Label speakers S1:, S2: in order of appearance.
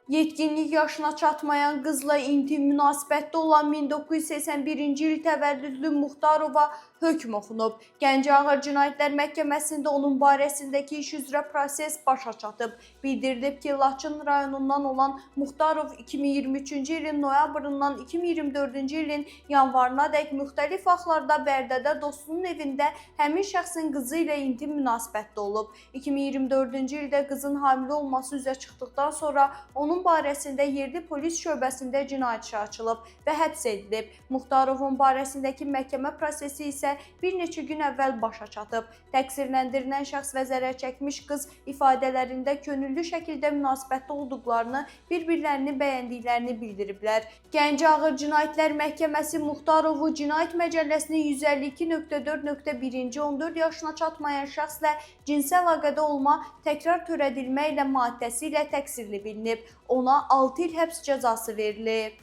S1: Yetkinlik yaşına çatmayan qızla intim münasibətdə olan 1981-ci il təvəllüdlü Muxtarova hökm oxunub. Gəncə Ağır Cinayətlər Məhkəməsində onun barəsindəki iş üzrə proses başa çatıb. Bildirilib ki, Laçın rayonundan olan Muxtarov 2023-cü ilin noyabrından 2024-cü ilin yanvarınadək müxtəlif vaxtlarda Bərdədə dostunun evində həmin şəxsin qızı ilə intim münasibətdə olub. 2024-cü ildə qızın hamilə olması üzə çıxdıqdan sonra onun barəsində yerli polis şöbəsində cinayət işi açılıb və həbs edilib. Muxtarovun barəsindəki məhkəmə prosesi isə bir neçə gün əvvəl başa çatıb. Təqsirləndirilən şəxs və zərər çəkmiş qız ifadələrində könüllü şəkildə münasibətdə olduqlarını, bir-birlərini bəyəndiklərini bildiriblər. Gəncə Ağır Cinayətlər Məhkəməsi Muxtarovu Cinayət Məcəlləsinin 152.4.1-ci 14 yaşına çatmayan şəxslə cinsi əlaqədə olma, təkrar törədilmə ilə maddəsi ilə təqsirli bilinib. Ona 6 il həbs cəzası verilib.